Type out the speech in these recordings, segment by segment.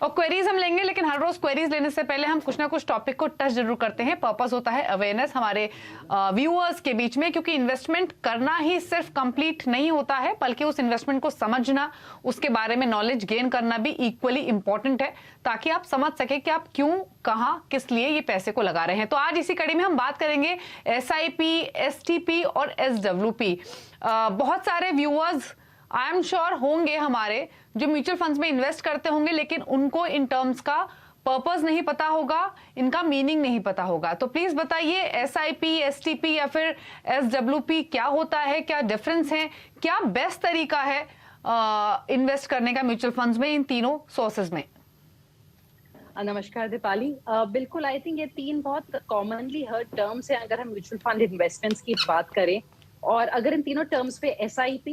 और क्वेरीज हम लेंगे, लेकिन हर रोज क्वेरीज लेने से पहले हम कुछ ना कुछ टॉपिक को टच जरूर करते हैं। पर्पस होता है अवेयरनेस हमारे व्यूअर्स के बीच में, क्योंकि इन्वेस्टमेंट करना ही सिर्फ कंप्लीट नहीं होता है, बल्कि उस इन्वेस्टमेंट को समझना, उसके बारे में नॉलेज गेन करना भी इक्वली इंपॉर्टेंट है, ताकि आप समझ सके कि आप क्यों, कहां, किस लिए ये पैसे को लगा रहे हैं। तो आज इसी कड़ी में हम बात करेंगे SIP, STP और SWP। बहुत सारे व्यूअर्स आई एम श्योर होंगे हमारे जो म्यूचुअल फंड्स में इन्वेस्ट करते होंगे, लेकिन उनको इन टर्म्स का पर्पस नहीं पता होगा, इनका मीनिंग नहीं पता होगा। तो प्लीज बताइए SIP, STP या फिर SWP क्या होता है, क्या डिफरेंस है, क्या बेस्ट तरीका है इन्वेस्ट करने का म्यूचुअल फंड्स में, इन तीनों सोर्सेज में। नमस्कार दीपाली। बिल्कुल, आई थिंक ये तीन बहुत कॉमनली हर्ड टर्म्स हैं अगर हम म्यूचुअल फंड इन्वेस्टमेंट्स की बात करें। और अगर इन तीनों टर्म्स पे SIP,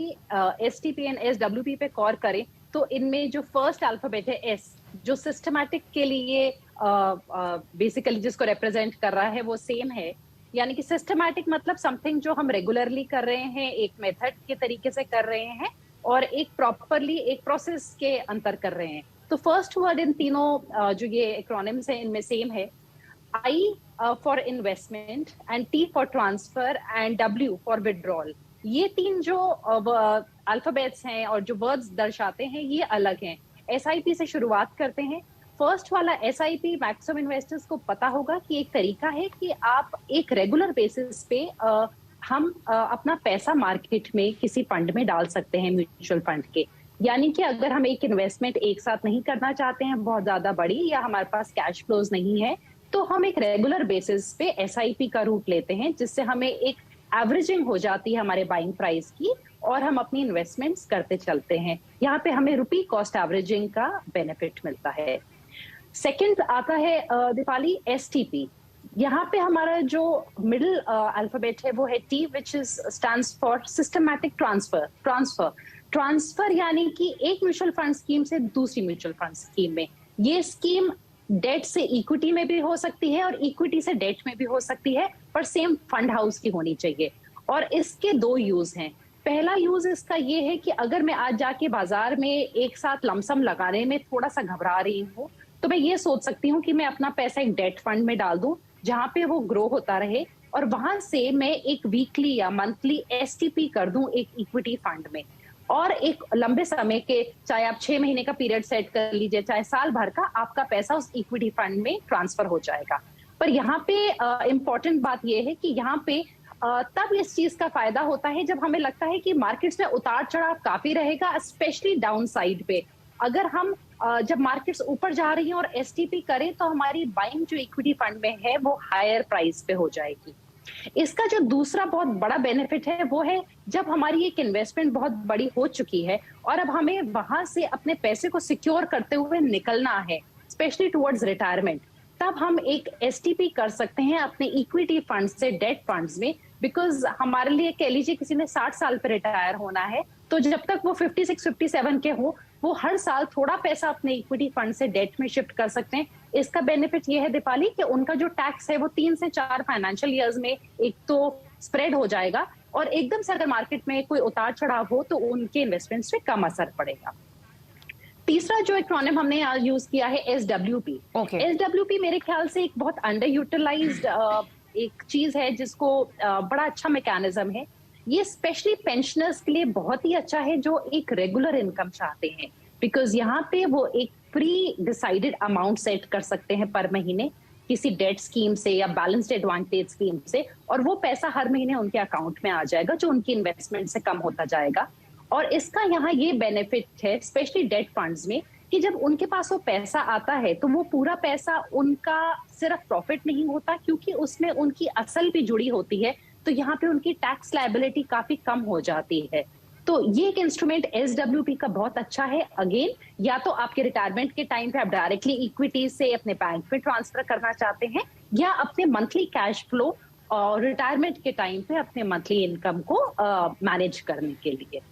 STP एंड SWP पे गौर करें तो इनमें जो फर्स्ट अल्फाबेट है S, जो सिस्टमैटिक के लिए बेसिकली जिसको रिप्रेजेंट कर रहा है वो सेम है। यानी कि सिस्टमैटिक मतलब समथिंग जो हम रेगुलरली कर रहे हैं, एक मेथड के तरीके से कर रहे हैं और एक प्रॉपरली एक प्रोसेस के अंतर कर रहे हैं। तो फर्स्ट वर्ड इन तीनों जो ये एक्रोनिम्स हैं इनमें सेम है। I for investment and T for transfer and W for withdrawal। ये तीन जो अल्फाबेट्स हैं और जो वर्ड्स दर्शाते हैं ये अलग हैं। SIP से शुरुआत करते हैं। फर्स्ट वाला SIP मैक्सिमम इन्वेस्टर्स को पता होगा कि एक तरीका है कि आप एक रेगुलर बेसिस पे हम अपना पैसा मार्केट में किसी फंड में डाल सकते हैं, म्यूचुअल फंड के। यानी कि अगर हम एक इन्वेस्टमेंट एक साथ नहीं करना चाहते हैं बहुत ज्यादा बड़ी, या हमारे पास कैश फ्लोज नहीं है, तो हम एक रेगुलर बेसिस पे SIP का रूट लेते हैं, जिससे हमें एक एवरेजिंग हो जाती है हमारे बाइंग प्राइस की और हम अपनी इन्वेस्टमेंट्स करते चलते हैं। यहाँ पे हमें रुपी कॉस्ट एवरेजिंग का बेनिफिट मिलता है। सेकंड आता है दीपाली STP। यहाँ पे हमारा जो मिडिल अल्फाबेट है वो है T, which is stands for systematic transfer यानी कि एक म्यूचुअल फंड स्कीम से दूसरी म्यूचुअल फंड स्कीम में। ये स्कीम डेट से इक्विटी में भी हो सकती है और इक्विटी से डेट में भी हो सकती है, पर सेम फंड हाउस की होनी चाहिए। और इसके दो यूज हैं। पहला यूज इसका ये है कि अगर मैं आज जाके बाजार में एक साथ लमसम लगाने में थोड़ा सा घबरा रही हूँ, तो मैं ये सोच सकती हूँ कि मैं अपना पैसा एक डेट फंड में डाल दूं जहां पे वो ग्रो होता रहे, और वहां से मैं एक वीकली या मंथली STP कर दूं एक इक्विटी फंड में। और एक लंबे समय के, चाहे आप 6 महीने का पीरियड सेट कर लीजिए, चाहे साल भर का, आपका पैसा उस इक्विटी फंड में ट्रांसफर हो जाएगा। पर यहाँ पे इंपॉर्टेंट बात यह है कि यहाँ पे तब इस चीज का फायदा होता है जब हमें लगता है कि मार्केट्स में उतार चढ़ाव काफी रहेगा, स्पेशली डाउन साइड पे। अगर हम जब मार्केट्स ऊपर जा रही हैं और STP करें तो हमारी बाइंग जो इक्विटी फंड में है वो हायर प्राइस पे हो जाएगी। इसका जो दूसरा बहुत बड़ा बेनिफिट है वो है जब हमारी एक इन्वेस्टमेंट बहुत बड़ी हो चुकी है और अब हमें वहां से अपने पैसे को सिक्योर करते हुए निकलना है, स्पेशली टुवर्ड्स रिटायरमेंट, तब हम एक STP कर सकते हैं अपने इक्विटी फंड से डेट फंड्स में। बिकॉज हमारे लिए कह लीजिए किसी ने 60 साल पे रिटायर होना है, तो जब तक वो 56-57 के हो, वो हर साल थोड़ा पैसा अपने इक्विटी फंड से डेट में शिफ्ट कर सकते हैं। इसका बेनिफिट ये है दीपाली कि उनका जो टैक्स है वो 3 से 4 फाइनेंशियल ईयर्स में एक तो स्प्रेड हो जाएगा, और एकदम से अगर मार्केट में कोई उतार चढ़ाव हो तो उनके इन्वेस्टमेंट्स पे कम असर पड़ेगा। तीसरा जो एक्रोनिम हमने आज यूज किया है SWP। SWP मेरे ख्याल से एक बहुत अंडर यूटिलाइज्ड एक चीज है, जिसको बड़ा अच्छा मैकेनिज्म है। ये स्पेशली पेंशनर्स के लिए बहुत ही अच्छा है जो एक रेगुलर इनकम चाहते हैं, बिकॉज यहाँ पे वो एक प्री डिसाइडेड अमाउंट सेट कर सकते हैं पर महीने किसी डेट स्कीम से या बैलेंस्ड एडवांटेज स्कीम से, और वो पैसा हर महीने उनके अकाउंट में आ जाएगा जो उनकी इन्वेस्टमेंट से कम होता जाएगा। और इसका यहाँ ये बेनिफिट है स्पेशली डेट फंड्स में कि जब उनके पास वो पैसा आता है तो वो पूरा पैसा उनका सिर्फ प्रॉफिट नहीं होता, क्योंकि उसमें उनकी असल भी जुड़ी होती है, तो यहाँ पे उनकी टैक्स लायबिलिटी काफी कम हो जाती है। तो ये एक इंस्ट्रूमेंट SWP का बहुत अच्छा है। अगेन, या तो आपके रिटायरमेंट के टाइम पे आप डायरेक्टली इक्विटी से अपने बैंक में ट्रांसफर करना चाहते हैं, या अपने मंथली कैश फ्लो और रिटायरमेंट के टाइम पे अपने मंथली इनकम को मैनेज करने के लिए।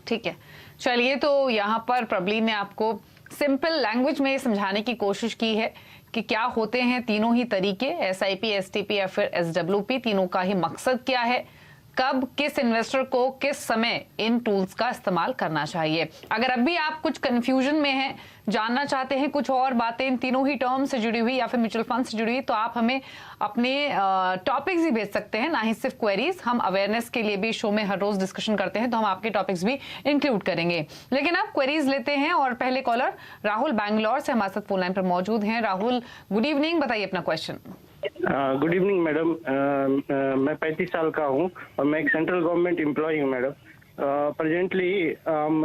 ठीक है, चलिए, तो यहाँ पर प्रबलीन ने आपको सिंपल लैंग्वेज में समझाने की कोशिश की है कि क्या होते हैं तीनों ही तरीके, SIP, STP या फिर SWP, तीनों का ही मकसद क्या है, कब किस इन्वेस्टर को किस समय इन टूल्स का इस्तेमाल करना चाहिए। अगर अभी आप कुछ कंफ्यूजन में हैं, जानना चाहते हैं कुछ और बातें इन तीनों ही टर्म से जुड़ी हुई या फिर म्यूचुअल फंड से जुड़ी हुई, तो आप हमें अपने टॉपिक्स ही भेज सकते हैं, ना ही सिर्फ क्वेरीज। हम अवेयरनेस के लिए भी शो में हर रोज डिस्कशन करते हैं, तो हम आपके टॉपिक्स भी इंक्लूड करेंगे। लेकिन अब क्वेरीज लेते हैं और पहले कॉलर राहुल बैंगलोर से हमारे साथ फोन लाइन पर मौजूद हैं। राहुल, गुड इवनिंग, बताइए अपना क्वेश्चन। Good evening madam. मैं 35 साल का हूँ और मैं एक सेंट्रल गवर्नमेंट एम्प्लॉय हूँ मैडम। प्रेजेंटली हम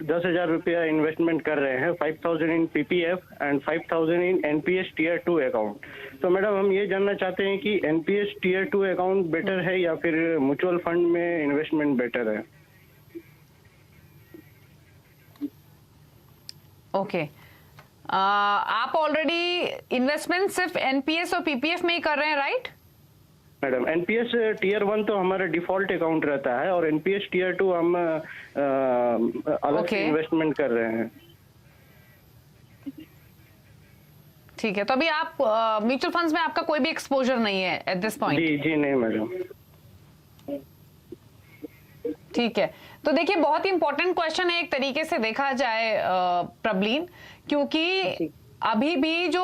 10,000 रुपया इन्वेस्टमेंट कर रहे हैं, 5,000 in PPF and 5,000 in NPS tier 2 account. तो मैडम हम ये जानना चाहते हैं कि एनपीएस टीयर 2 अकाउंट बेटर है या फिर म्यूचुअल फंड में इन्वेस्टमेंट बेटर है? ओके, आप ऑलरेडी इन्वेस्टमेंट सिर्फ एनपीएस और पीपीएफ में ही कर रहे हैं, राइट? मैडम एनपीएस टीयर 1 तो हमारा डिफॉल्ट अकाउंट रहता है और एनपीएस टीयर 2 हम अलग से इन्वेस्टमेंट कर रहे हैं। ठीक है, तो अभी आप म्यूचुअल फंड्स में आपका कोई भी एक्सपोजर नहीं है एट दिस पॉइंट? जी नहीं मैडम। ठीक है, तो देखिए बहुत ही इंपॉर्टेंट क्वेश्चन है एक तरीके से देखा जाए प्रबलीन, क्योंकि अभी भी जो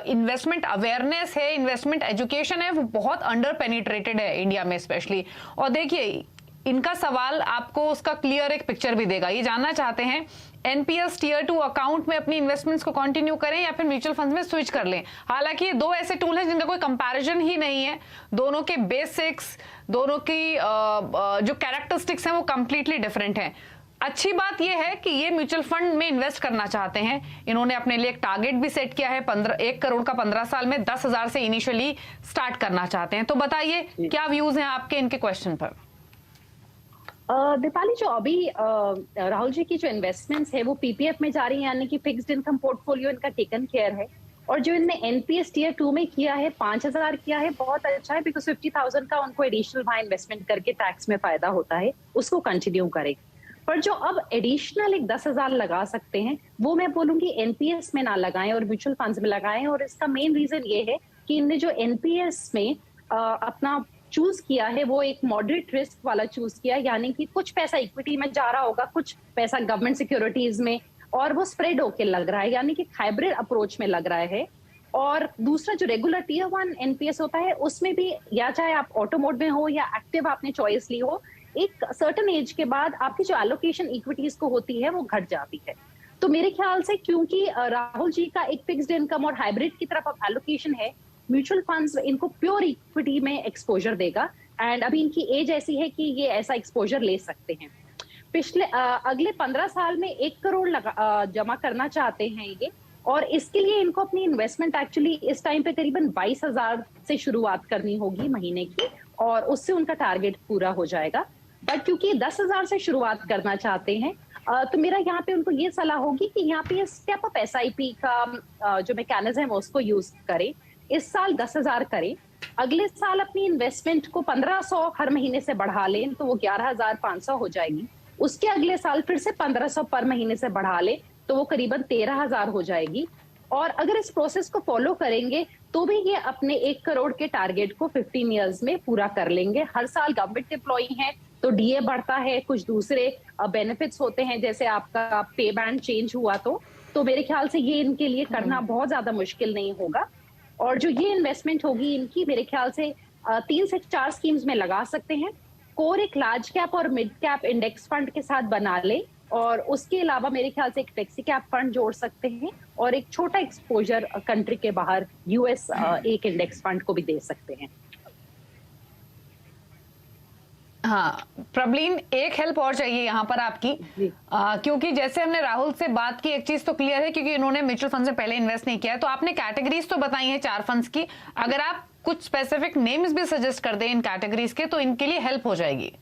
इन्वेस्टमेंट अवेयरनेस है, इन्वेस्टमेंट एजुकेशन है, वो बहुत अंडर पेनिट्रेटेड है इंडिया में स्पेशली। और देखिए इनका सवाल आपको उसका क्लियर एक पिक्चर भी देगा। ये जानना चाहते हैं एनपीएस टीयर 2 अकाउंट में अपनी इन्वेस्टमेंट्स को कंटिन्यू करें या फिर म्यूचुअल फंड्स में स्विच कर लें। हालांकि ये दो ऐसे टूल हैं जिनका कोई कंपैरिजन ही नहीं है, दोनों के बेसिक्स, दोनों की जो कैरेक्टरिस्टिक्स हैं वो कंप्लीटली डिफरेंट हैं। अच्छी बात यह है कि ये म्यूचुअल फंड में इन्वेस्ट करना चाहते हैं, इन्होंने अपने लिए एक टारगेट भी सेट किया है 1 करोड़ का 15 साल में, 10,000 से इनिशियली स्टार्ट करना चाहते हैं। तो बताइए क्या व्यूज हैं आपके इनके क्वेश्चन पर? दीपाली, जो अभी राहुल जी की जो इन्वेस्टमेंट्स है वो पीपीएफ में जा रही है, यानी कि फिक्स्ड इनकम पोर्टफोलियो इनका टेकन केयर है। और जो इनने एनपीएस टीयर 2 में किया है 5,000 किया है, बहुत अच्छा है, बिकॉज 50,000 का उनको एडिशनल वहां इन्वेस्टमेंट करके टैक्स में फायदा होता है, उसको कंटिन्यू करें। पर जो अब एडिशनल एक 10,000 लगा सकते हैं वो मैं बोलूंगी एनपीएस में ना लगाएं और म्यूचुअल फंड्स में लगाएं। और इसका मेन रीजन ये है कि इनने जो एनपीएस में अपना चूज किया है वो एक मॉडरेट रिस्क वाला चूज किया, यानी कि कुछ पैसा इक्विटी में जा रहा होगा, कुछ पैसा गवर्नमेंट सिक्योरिटीज में, और वो स्प्रेड होके लग रहा है, यानी कि हाइब्रिड अप्रोच में लग रहा है। और दूसरा जो रेगुलर टीयर 1 एनपीएस होता है उसमें भी, या चाहे आप ऑटो मोड में हो या एक्टिव आपने चॉइस ली हो, एक सर्टेन एज के बाद आपकी जो एलोकेशन इक्विटीज को होती है वो घट जाती है। तो मेरे ख्याल से क्योंकि राहुल जी का एक फिक्स्ड इनकम और हाइब्रिड की तरफ अब एलोकेशन है, म्यूचुअल फंड्स इनको प्योर इक्विटी में एक्सपोजर देगा। एंड अभी इनकी एज ऐसी है कि ये ऐसा एक्सपोजर ले सकते हैं। अगले 15 साल में 1 करोड़ जमा करना चाहते हैं ये, और इसके लिए इनको अपनी इन्वेस्टमेंट एक्चुअली इस टाइम पे करीबन 22,000 से शुरुआत करनी होगी महीने की, और उससे उनका टारगेट पूरा हो जाएगा। बट क्योंकि 10,000 से शुरुआत करना चाहते हैं, तो मेरा यहाँ पे उनको ये सलाह होगी कि यहाँ पे स्टेप अप एसआईपी का जो मैकेनिज्म है उसको यूज करें। इस साल 10,000 करें, अगले साल अपनी इन्वेस्टमेंट को 1,500 हर महीने से बढ़ा लें तो वो 11,500 हो जाएगी। उसके अगले साल फिर से 1,500 पर महीने से बढ़ा लें तो वो करीबन 13,000 हो जाएगी। और अगर इस प्रोसेस को फॉलो करेंगे तो भी ये अपने 1 करोड़ के टारगेट को 15 इयर्स में पूरा कर लेंगे। हर साल गवर्नमेंट एम्प्लॉई है तो डीए बढ़ता है, कुछ दूसरे बेनिफिट्स होते हैं, जैसे आपका पे बैंड चेंज हुआ तो मेरे ख्याल से ये इनके लिए करना बहुत ज्यादा मुश्किल नहीं होगा। और जो ये इन्वेस्टमेंट होगी इनकी, मेरे ख्याल से 3 से 4 स्कीम्स में लगा सकते हैं। कोर एक लार्ज कैप और मिड कैप इंडेक्स फंड के साथ बना ले, और उसके अलावा मेरे ख्याल से एक फ्लेक्सी कैप फंड जोड़ सकते हैं, और एक छोटा एक्सपोजर कंट्री के बाहर यूएस एक इंडेक्स फंड को भी दे सकते हैं। हाँ प्रबलीन, एक हेल्प और चाहिए यहाँ पर आपकी, क्योंकि जैसे हमने राहुल से बात की, एक चीज तो क्लियर है क्योंकि इन्होंने म्यूचुअल फंड से पहले इन्वेस्ट नहीं किया है, तो आपने कैटेगरीज तो बताई हैं 4 फंड्स की, अगर आप कुछ स्पेसिफिक नेम्स भी सजेस्ट कर दें इन कैटेगरीज के तो इनके लिए हेल्प हो जाएगी।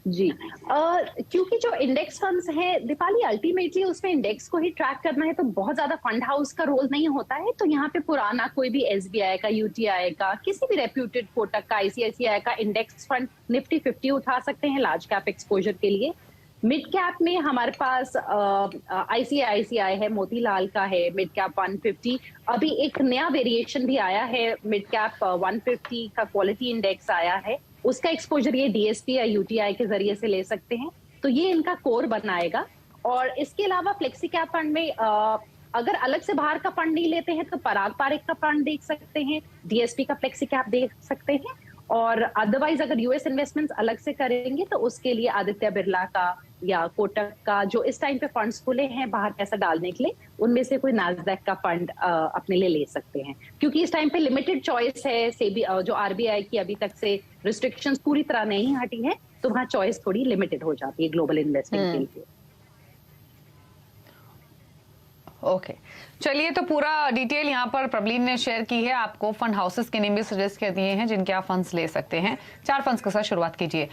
जी, क्योंकि जो इंडेक्स फंड्स है दीपाली, अल्टीमेटली उसमें इंडेक्स को ही ट्रैक करना है, तो बहुत ज्यादा फंड हाउस का रोल नहीं होता है। तो यहाँ पे पुराना कोई भी एसबीआई का, यूटीआई का, किसी भी रेप्यूटेड कोटक का, आईसीआईसीआई का इंडेक्स फंड निफ्टी 50 उठा सकते हैं लार्ज कैप एक्सपोजर के लिए। मिड कैप में हमारे पास आईसीआईसीआई है, मोतीलाल का है मिड कैप 150। अभी एक नया वेरिएशन भी आया है, मिड कैप 150 का क्वालिटी इंडेक्स आया है, उसका एक्सपोजर ये डीएसपी या यूटीआई के जरिए से ले सकते हैं। तो ये इनका कोर बनाएगा। और इसके अलावा फ्लेक्सी कैप फंड में अगर अलग से बाहर का फंड नहीं लेते हैं तो पराग पारिक का फंड देख सकते हैं, डीएसपी का फ्लेक्सी कैप देख सकते हैं, और अदरवाइज अगर यूएस इन्वेस्टमेंट्स अलग से करेंगे तो उसके लिए आदित्य बिरला का या कोटक का जो इस टाइम पे फंड्स खुले हैं बाहर पैसा डालने के लिए, उनमें से कोई नास्डैक का फंड अपने लिए ले सकते हैं। क्योंकि इस टाइम पे लिमिटेड चॉइस है, सेबी जो आरबीआई की अभी तक से रिस्ट्रिक्शंस पूरी तरह नहीं हटी है, तो वहाँ चॉइस थोड़ी लिमिटेड हो जाती है ग्लोबल इन्वेस्टिंग के लिए। ओके चलिए, तो पूरा डिटेल यहाँ पर प्रबलीन ने शेयर की है। आपको फंड हाउसेस के नेम भी सजेस्ट कर दिए हैं जिनके आप फंड्स ले सकते हैं। 4 फंड्स के साथ शुरुआत कीजिए।